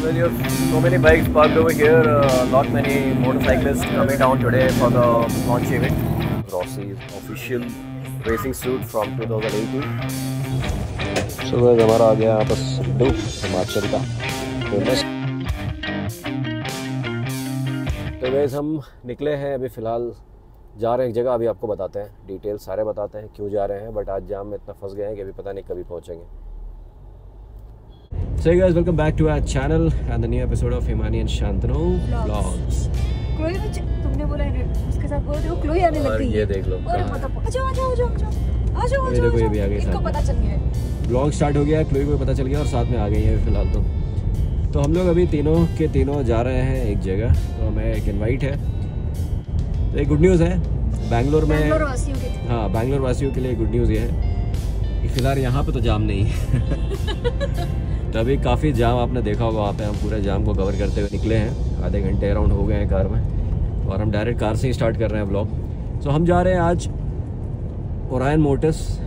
Well, you have so many bikes parked over here. Lot many motorcyclists coming down today for the launch event. Rossi's official racing suit from 2018. So guys, हमारा आ गया बस do Himachal का famous. तो guys, हम निकले हैं अभी फ़िलहाल जा रहे हैं एक जगह, अभी आपको बताते हैं, डिटेल सारे बताते हैं क्यों जा रहे हैं। बट आज जाम में इतना फंस गए हैं कि अभी पता नहीं कभी पहुंचेंगे। So hey guys, welcome back to our channel and the new episode of Himani and Shantanu vlogs. Chloe तुमने बोला है उसके साथ बोल रहे हो, क्लोई आने लग गई है। ये देख लो, आजो ये देखो, ये भी आ गई। इनको पता चल गया है, ब्लॉग स्टार्ट हो गया है, क्लोई को पता चल गया और साथ में आ गई है फिलहाल। तो हम लोग अभी तीनों के तीनों जा रहे हैं एक जगह, तो हमें एक इनवाइट है। तो एक गुड न्यूज़ है बैंगलोर में, हाँ बैंगलोर वासियों के लिए गुड न्यूज़ ये है कि फिलहाल यहाँ पे तो जाम नहीं है। तो अभी काफ़ी जाम आपने देखा होगा वहाँ पे, हम पूरे जाम को कवर करते हुए निकले हैं। आधे घंटे अराउंड हो गए हैं कार में और हम डायरेक्ट कार से ही स्टार्ट कर रहे हैं ब्लॉग। सो हम जा रहे हैं आज Orion motors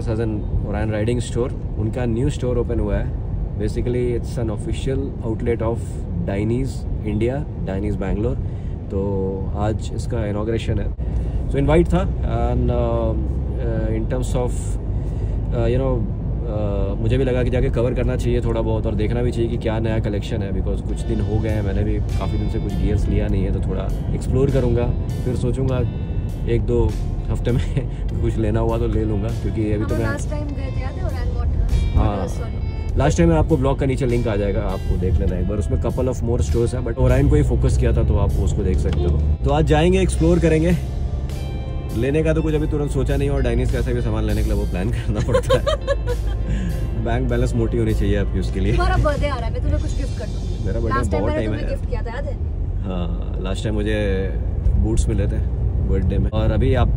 as an Orion riding store. उनका न्यू स्टोर ओपन हुआ है। Basically it's an official outlet of Dainese India, Dainese Bangalore. तो आज इसका इनॉग्रेशन है। सो इनवाइट था एंड इन टर्म्स ऑफ मुझे भी लगा कि जाके कवर करना चाहिए थोड़ा बहुत और देखना भी चाहिए कि क्या नया कलेक्शन है। बिकॉज कुछ दिन हो गए हैं, मैंने भी काफ़ी दिन से कुछ गियर्स लिया नहीं है, तो थोड़ा एक्सप्लोर करूँगा, फिर सोचूंगा एक दो हफ्ते में कुछ लेना हुआ तो ले लूँगा। क्योंकि अभी तो मैं लास्ट टाइम गए थे, याद है ओरायन मोटर्स? हाँ, लास्ट टाइम आपको ब्लॉग का नीचे लिंक आ जाएगा, आपको देख लेना एक बार। उसमें कपल ऑफ मोर स्टोर्स है, बट ओरायन को ही फोकस किया था, तो आप उसको देख सकते हो। तो आज जाएंगे, एक्सप्लोर करेंगे। लेने का तो कुछ अभी तुरंत सोचा नहीं, और डाइनीज कैसे भी सामान लेने के लिए वो प्लान करना पड़ता है। बैंक बैलेंस मोटी होनी चाहिए आपकी उसके लिए। तुम्हारा बर्थडे आ रहा है, मैं तुम्हें कुछ गिफ्ट कर दूंगी। मेरा बर्थडे बहुत टाइम है, गिफ्ट किया था याद है? हाँ, लास्ट टाइम मुझे बूट्स मिले थे बर्थडे में। और अभी आप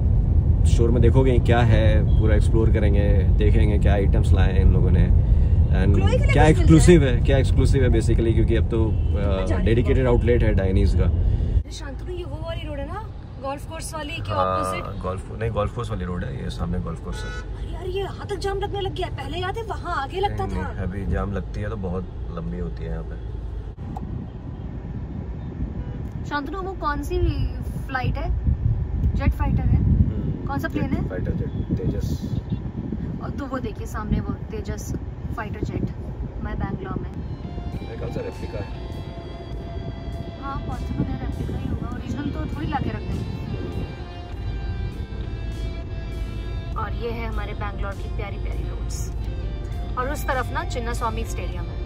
स्टोर में देखोगे क्या है, पूरा एक्सप्लोर करेंगे, देखेंगे क्या आइटम्स लाए हैं इन लोगों ने एंड क्या एक्सक्लूसिव है बेसिकली। क्योंकि अब तो डेडिकेटेड आउटलेट है डाइनीज का। शांतनु, ये वो वाली रोड है ना, गोल्फ कोर्स वाली के ऑपोजिट? गोल्फ कोर्स वाली रोड है, ये सामने गोल्फ कोर्स है। यार ये यहाँ तक जाम लगने लग गया है, पहले याद है वहाँ आगे लगता था। अभी जाम लगती है तो बहुत लंबी होती है यहाँ पे। शांतनु, वो कौन सी फ्लाइट है? जेट फाइटर है? कौन सा प्लेन है? फाइटर जेट, तेजस। और तो वो देखिए सामने वो तेजस फाइटर जेट, मैं बैंगलोर में। मेरे ख्याल से रेप्लिका है। हाँ, पॉसिबल है, रेप्लिका ही होगा, ओरिजिनल तो थोड़ी लाके रख देंगे। और ये है हमारे बैंगलोर की प्यारी प्यारी रोड्स, और उस तरफ ना चिन्ना स्वामी स्टेडियम है।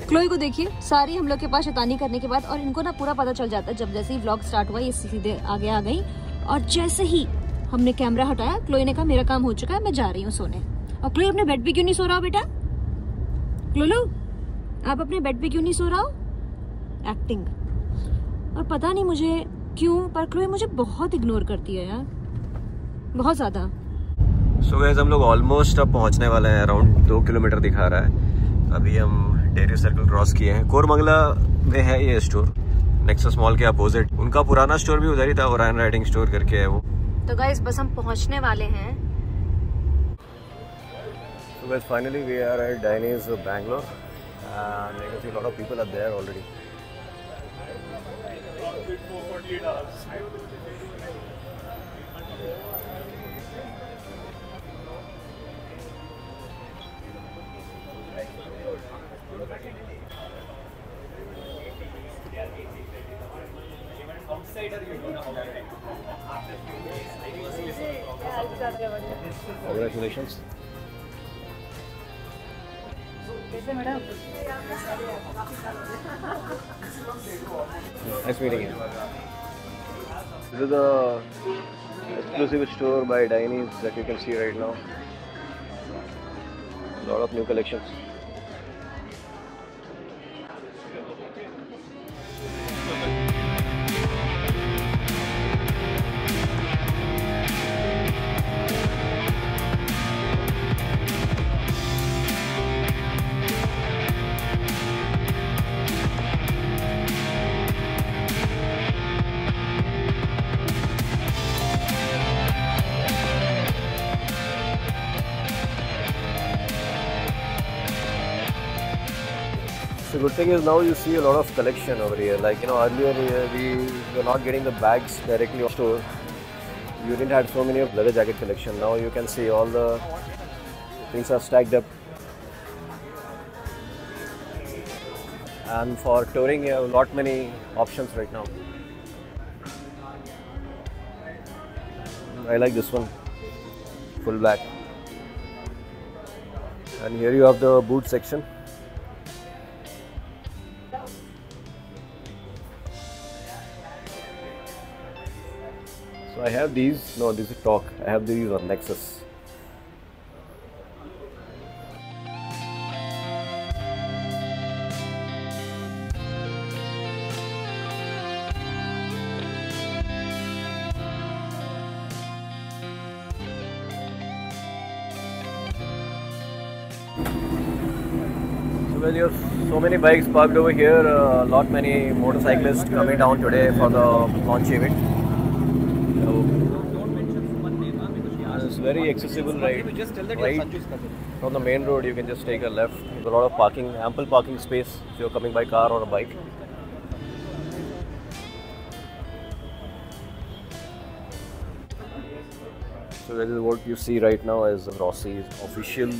क्लोई को देखिए, सारी हम लोग के पास शैतानी करने के बाद, और इनको ना पूरा पता चल जाता है जब जैसे ही व्लॉग स्टार्ट हुआ, ये सीधे आगे आ गई। और जैसे ही हमने कैमरा हटाया, क्लोई ने कहा मेरा काम हो चुका है, मैं जा रही हूँ सोने। और क्लोई, अपने बेड पे क्यों नहीं सो रहा हो बेटा? क्लोलो, आप अपने बेड पे क्यों नहीं सो रहा हो? एक्टिंग। और पता नहीं मुझे क्यों, पर क्लोई मुझे बहुत इग्नोर करती है यार, बहुत ज्यादा। सो गाइस, हम लोग ऑलमोस्ट अब पहुंचने वाले हैं। अराउंड 2 किलोमीटर दिखा रहा है। अभी हम डेयरी सर्कल क्रॉस किए हैं। कोरमंगला में है ये स्टोर, नेक्सस मॉल के अपोजिट। उनका पुराना स्टोर भी उधर ही था, ओरायन राइडिंग स्टोर करके है वो। तो गाइस, बस हम पहुंचने वाले हैं। So guys, finally we are at Dine's Bangalore and you can see a lot of people are there already. Congratulations. Nice meeting you. This is the exclusive store by Dine's that you can see right now. A lot of new collections. So good thing is now you see a lot of collection over here. Like, you know, earlier we were not getting the bags directly on store. You didn't have so many of leather jacket collection. Now you can see all the things are stacked up. And for touring, you have a lot many options right now. I like this one, full black. And here you have the boot section. So I have these, no, this is Talk. I have these on Nexus. Well, you have so many bikes parked over here, a lot many motorcyclists coming down today for the launch event. So, it's very accessible right from the main road. You can just take a left. There's a lot of parking, ample parking space if you're coming by car or a bike. So this is what you see right now as Rossi's official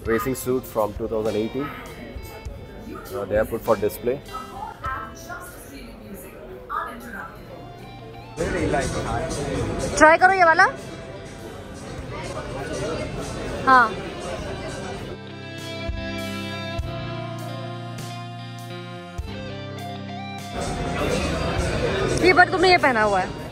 racing suit from 2018. They are put for display. Try करो ये वाला। हाँ ये पर तुमने ये पहना हुआ है।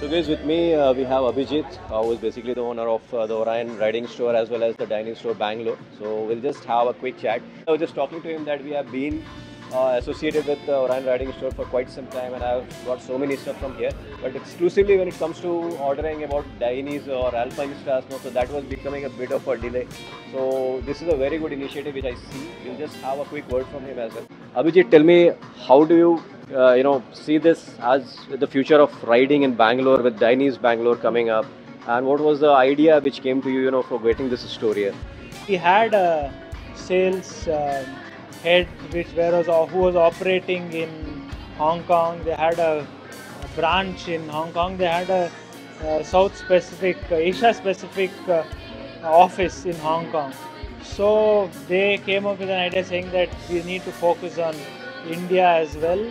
So guys, with me we have Abhijit, who is basically the owner of the Orion Riding Store as well as the Dining Store Bangalore. So we'll just have a quick chat. I was just talking to him that we have been associated with the Orion Riding Store for quite some time, and I've got so many stuff from here. But exclusively when it comes to ordering about Dainese or Alpine Stars, so that was becoming a bit of a delay. So this is a very good initiative which I see. We'll just have a quick word from him as well. Abhijit, tell me, how do you see this as the future of riding in Bangalore with Dainese Bangalore coming up, and what was the idea which came to you, for getting this store here? We had a sales head who was operating in Hong Kong. They had a branch in Hong Kong. They had a South-specific, Asia-specific office in Hong Kong. So they came up with an idea saying that we need to focus on India as well,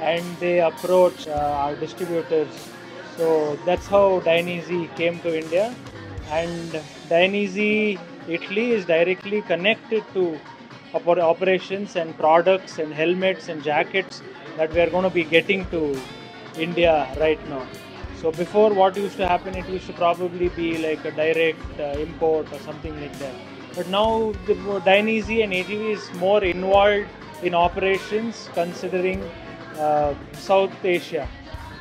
and they approached our distributors. So that's how Dainese came to India, and Dainese Italy is directly connected to operations and products and helmets and jackets that we are going to be getting to India right now. So before, what used to happen, it used to probably be like a direct import or something like that. But now the Dainese and AGV is more involved in operations, considering South Asia.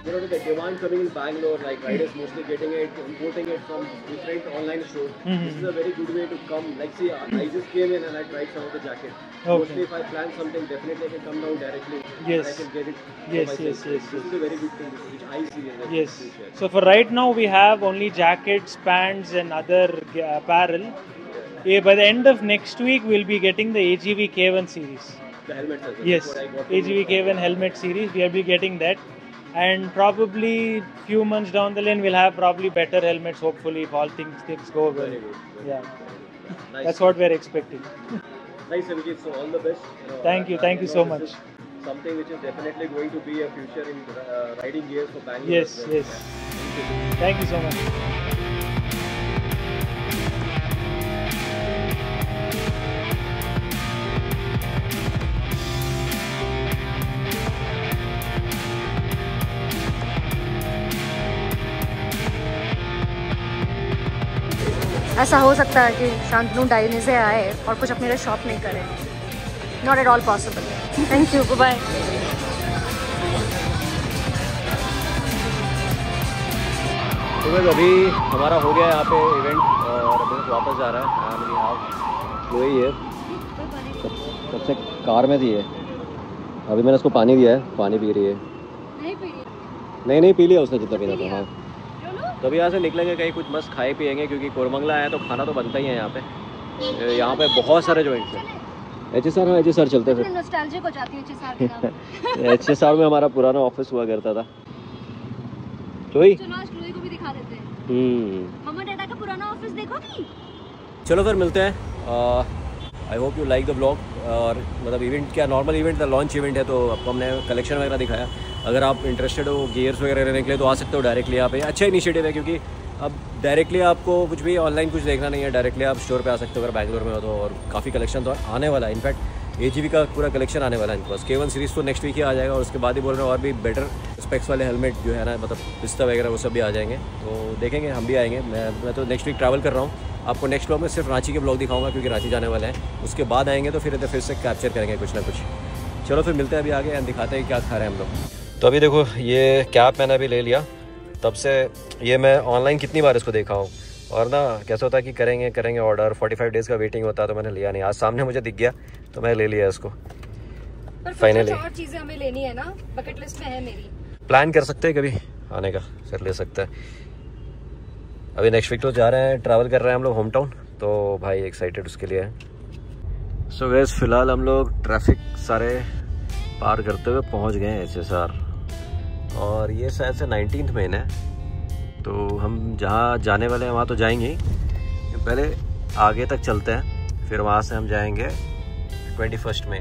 The demand coming in Bangalore, like riders mostly getting it, importing it from different online stores. This is a very good way to come. Like, see, I just came in and I tried some of the jacket. Okay. Mostly, if I plan something, definitely I can come down directly. Yes. And I can get it. Yes. This is a very good thing which I see in the future. So for right now, we have only jackets, pants, and other apparel. By the end of next week, we'll be getting the AGV K1 series. The helmets as well. Yes, AGV K1 helmet series. We will be getting that. And probably few months down the line, we'll have probably better helmets, hopefully, if all things go well. Very good. Yeah. Nice. That's what we're expecting. Nice, Abhijit. So all the best. Thank you so much. Something which is definitely going to be a future in riding gears for Bangalore. Yes. Thank you so much. ऐसा हो सकता है कि शांतनु डाइनेसे आए और कुछ अपने लिए शॉप नहीं करें। Not at all possible. Thank you, bye. तो बस अभी हमारा हो गया यहाँ पे इवेंट और अभी वापस जा रहा है। एंड वी हैव वही है, कब से कार में थी है। अभी मैंने उसको पानी दिया है, पानी पी रही है। नहीं पी लिया उसने जितना पीना था। हाँ, तो अभी यहाँ से निकलेंगे, कहीं कुछ मस्त खाए पिएंगे, क्योंकि कोरमंगला आए तो खाना तो बनता ही है यहाँ पे। यहाँ पे बहुत सारे जॉइंट्स हैं। HSR, हाँ HSR चलते थे। नॉस्टैल्जिक हो जाती है HSR के नाम। HSR में हमारा पुराना ऑफिस हुआ करता था। क्लोई, चलो आज क्लोई को भी दिखा देते हैं। मम्मा डैडा का पुराना ऑफिस देखोगी? चलो फिर मिलते हैं। I hope you like the blog. और मतलब इवेंट क्या, नॉर्मल इवेंट था, लॉन्च इवेंट है, तो आपको हमने कलेक्शन वगैरह दिखाया। अगर आप इंटरेस्टेड हो गियर्स वगैरह लेने के लिए तो आ सकते हो डायरेक्टली यहाँ पे। अच्छा इनिशिएटिव है, क्योंकि अब डायरेक्टली आपको कुछ भी ऑनलाइन कुछ देखना नहीं है, डायरेक्टली आप स्टोर पे आ सकते हो अगर बैंगलोर में हो तो। और काफ़ी कलेक्शन तो आने वाला है, इनफैक्ट AGV का पूरा कलेक्शन आने वाला है इनके पास। K1 सीरीज़ तो नेक्स्ट वीक ही आ जाएगा, और उसके बाद ही बोल रहे हैं और भी बेटर स्पेक्स वाले हेलमेट जो है ना, मतलब पिस्ता वगैरह वो सब भी आ जाएंगे। तो देखेंगे, हम भी आएंगे। मैं तो नेक्स्ट वीक ट्रैवल कर रहा हूँ। आपको नेक्स्ट ब्लॉग में सिर्फ रांची के ब्लॉग दिखाऊंगा, क्योंकि रांची जाने वाले हैं। उसके बाद आएंगे तो फिर से कैप्चर करेंगे कुछ ना कुछ। चलो फिर मिलते हैं अभी आगे, दिखाते हैं क्या खा रहे हैं हम लोग। तो अभी देखो ये कैप मैंने अभी ले लिया, तब से ये मैं ऑनलाइन कितनी बार इसको देखा हूँ। और ना कैसा होता है कि करेंगे ऑर्डर, 45 डेज़ का वेटिंग होता है, तो मैंने लिया नहीं। आज सामने मुझे दिख गया तो मैं ले लिया इसको फाइनली। और चीज़ें हमें लेनी है ना, बकेट लिस्ट में है मेरी। प्लान कर सकते हैं कभी आने का, फिर ले सकते हैं। अभी नेक्स्ट वीक तो जा रहे हैं, ट्रैवल कर रहे हैं हम लोग होम टाउन, तो भाई एक्साइटेड उसके लिए है। सो गाइस फिलहाल हम लोग ट्रैफिक सारे पार करते हुए पहुंच गए हैं HSR, और ये शायद से 19th मेन है। तो हम जहाँ जाने वाले हैं वहाँ तो जाएंगे ही, पहले आगे तक चलते हैं, फिर वहाँ से हम जाएंगे 21st में।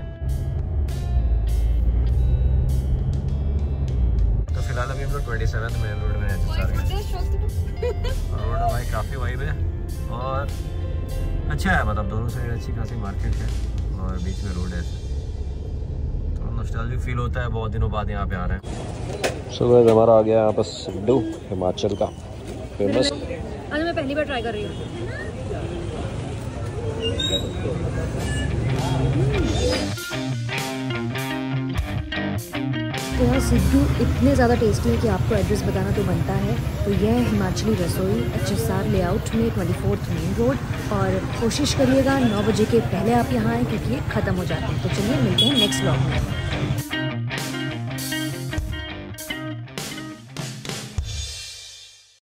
तो फिलहाल अभी हम लोग 27th मेन रोड में HSR रोड भाई काफ़ी वाइब है, और अच्छा है, मतलब दोनों साइड अच्छी खासी मार्केट है और बीच में रोड है, तो नॉस्टैल्जिक फील होता है। बहुत दिनों बाद यहाँ पे आ रहे हैं। सुबह हमारा आ गया यहाँ पर सिड्डू, हिमाचल का फेमस। आज मैं पहली बार ट्राई कर रही हूँ। तो यार सिड्डू इतने ज़्यादा टेस्टी है कि आपको एड्रेस बताना तो बनता है। तो यह है हिमाचली रसोई, HSR लेआउट में 24th मेन रोड। और कोशिश करिएगा 9 बजे के पहले आप यहाँ आएँ, क्योंकि ये ख़त्म हो जाते हैं। तो चलिए मिलते हैं नेक्स्ट व्लॉग में।